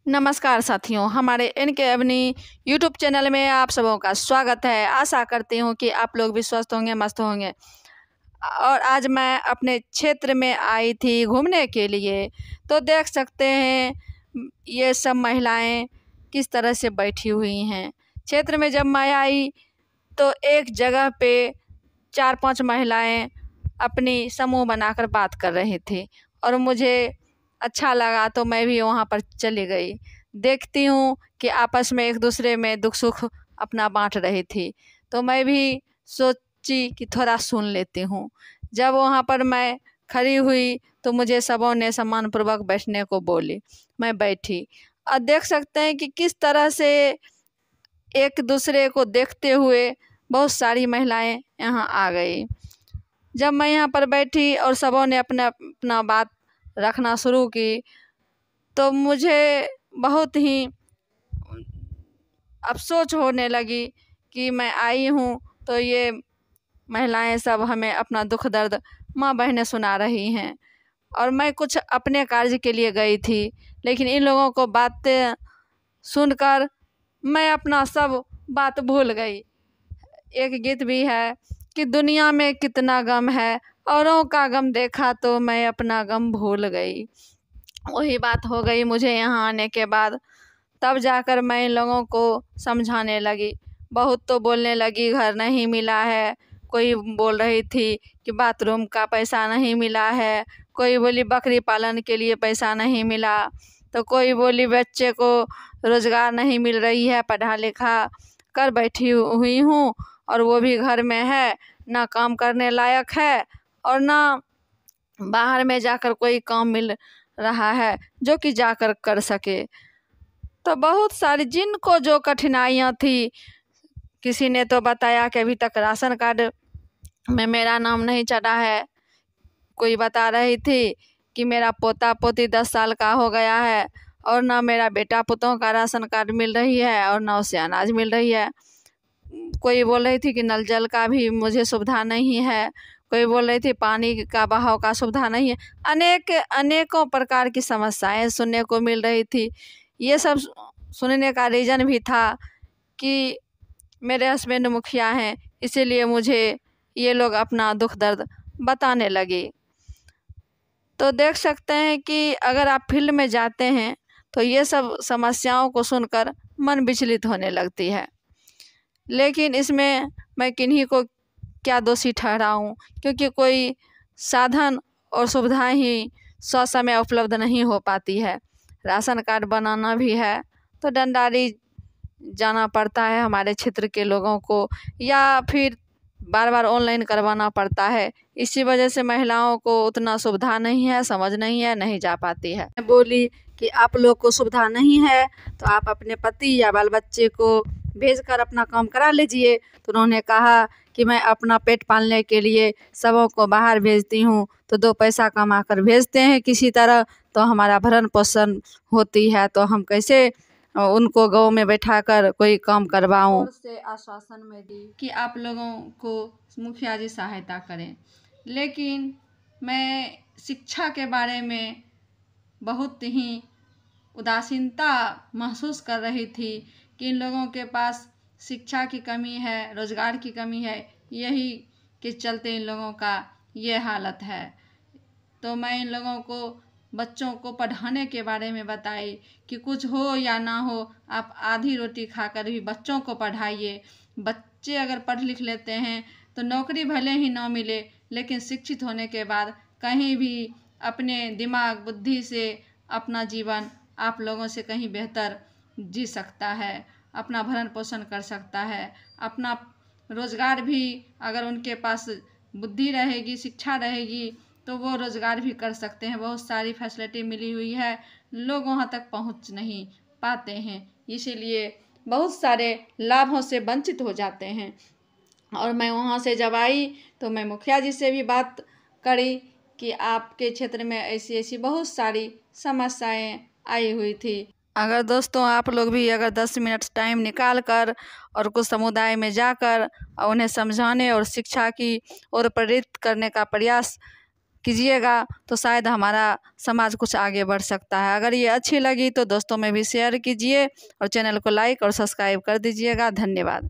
नमस्कार साथियों, हमारे इनके अपनी यूट्यूब चैनल में आप सबों का स्वागत है। आशा करती हूँ कि आप लोग भी स्वस्थ होंगे, मस्त होंगे। और आज मैं अपने क्षेत्र में आई थी घूमने के लिए, तो देख सकते हैं ये सब महिलाएं किस तरह से बैठी हुई हैं। क्षेत्र में जब मैं आई तो एक जगह पे 4-5 महिलाएं अपनी समूह बनाकर बात कर रही थी और मुझे अच्छा लगा तो मैं भी वहाँ पर चली गई। देखती हूँ कि आपस में एक दूसरे में दुख सुख अपना बांट रही थी, तो मैं भी सोची कि थोड़ा सुन लेती हूँ। जब वहाँ पर मैं खड़ी हुई तो मुझे सबों ने सम्मानपूर्वक बैठने को बोली। मैं बैठी और देख सकते हैं कि किस तरह से एक दूसरे को देखते हुए बहुत सारी महिलाएं यहाँ आ गई। जब मैं यहाँ पर बैठी और सबों ने अपना अपना बात रखना शुरू की तो मुझे बहुत ही अफसोस होने लगी कि मैं आई हूँ तो ये महिलाएं सब हमें अपना दुख दर्द माँ बहनें सुना रही हैं और मैं कुछ अपने कार्य के लिए गई थी, लेकिन इन लोगों को बातें सुनकर मैं अपना सब बात भूल गई। एक गीत भी है कि दुनिया में कितना गम है, औरों का गम देखा तो मैं अपना गम भूल गई। वही बात हो गई मुझे यहाँ आने के बाद। तब जाकर मैं इन लोगों को समझाने लगी। बहुत तो बोलने लगी घर नहीं मिला है, कोई बोल रही थी कि बाथरूम का पैसा नहीं मिला है, कोई बोली बकरी पालन के लिए पैसा नहीं मिला, तो कोई बोली बच्चे को रोज़गार नहीं मिल रही है, पढ़ा लिखा कर बैठी हुई हूँ और वो भी घर में है, ना काम करने लायक है और ना बाहर में जाकर कोई काम मिल रहा है जो कि जाकर कर सके। तो बहुत सारी जिनको जो कठिनाइयाँ थी, किसी ने तो बताया कि अभी तक राशन कार्ड में मेरा नाम नहीं चढ़ा है, कोई बता रही थी कि मेरा पोता पोती 10 साल का हो गया है और ना मेरा बेटा पुतों का राशन कार्ड मिल रही है और ना उसे अनाज मिल रही है। कोई बोल रही थी कि नल जल का भी मुझे सुविधा नहीं है, कोई बोल रही थी पानी का बहाव का सुविधा नहीं है। अनेकों प्रकार की समस्याएं सुनने को मिल रही थी। ये सब सुनने का रीज़न भी था कि मेरे हस्बैंड मुखिया हैं, इसीलिए मुझे ये लोग अपना दुख दर्द बताने लगे। तो देख सकते हैं कि अगर आप फील्ड में जाते हैं तो ये सब समस्याओं को सुनकर मन विचलित होने लगती है। लेकिन इसमें मैं किन्हीं को क्या दोषी ठहराऊं, क्योंकि कोई साधन और सुविधाएं ही ससमय उपलब्ध नहीं हो पाती है। राशन कार्ड बनाना भी है तो डंडारी जाना पड़ता है हमारे क्षेत्र के लोगों को, या फिर बार बार ऑनलाइन करवाना पड़ता है। इसी वजह से महिलाओं को उतना सुविधा नहीं है, समझ नहीं है, नहीं जा पाती है। मैं बोली कि आप लोग को सुविधा नहीं है तो आप अपने पति या बाल बच्चे को भेजकर अपना काम करा लीजिए। तो उन्होंने कहा कि मैं अपना पेट पालने के लिए सबों को बाहर भेजती हूँ, तो 2 पैसा कमा कर भेजते हैं किसी तरह, तो हमारा भरण पोषण होती है, तो हम कैसे उनको गाँव में बैठाकर कोई काम करवाऊँ। से आश्वासन में दी कि आप लोगों को मुखिया जी सहायता करें, लेकिन मैं शिक्षा के बारे में बहुत ही उदासीनता महसूस कर रही थी कि इन लोगों के पास शिक्षा की कमी है, रोज़गार की कमी है, यही के चलते इन लोगों का ये हालत है। तो मैं इन लोगों को बच्चों को पढ़ाने के बारे में बताई कि कुछ हो या ना हो, आप आधी रोटी खाकर भी बच्चों को पढ़ाइए। बच्चे अगर पढ़ लिख लेते हैं तो नौकरी भले ही ना मिले, लेकिन शिक्षित होने के बाद कहीं भी अपने दिमाग बुद्धि से अपना जीवन आप लोगों से कहीं बेहतर जी सकता है, अपना भरण पोषण कर सकता है, अपना रोज़गार भी अगर उनके पास बुद्धि रहेगी, शिक्षा रहेगी तो वो रोज़गार भी कर सकते हैं। बहुत सारी फैसिलिटी मिली हुई है, लोग वहाँ तक पहुँच नहीं पाते हैं, इसीलिए बहुत सारे लाभों से वंचित हो जाते हैं। और मैं वहाँ से जब आई तो मैं मुखिया जी से भी बात करी कि आपके क्षेत्र में ऐसी ऐसी बहुत सारी समस्याएं आई हुई थी। अगर दोस्तों आप लोग भी अगर 10 मिनट टाइम निकाल कर और कुछ समुदाय में जाकर उन्हें समझाने और शिक्षा की ओर प्रेरित करने का प्रयास कीजिएगा तो शायद हमारा समाज कुछ आगे बढ़ सकता है। अगर ये अच्छी लगी तो दोस्तों में भी शेयर कीजिए और चैनल को लाइक और सब्सक्राइब कर दीजिएगा। धन्यवाद।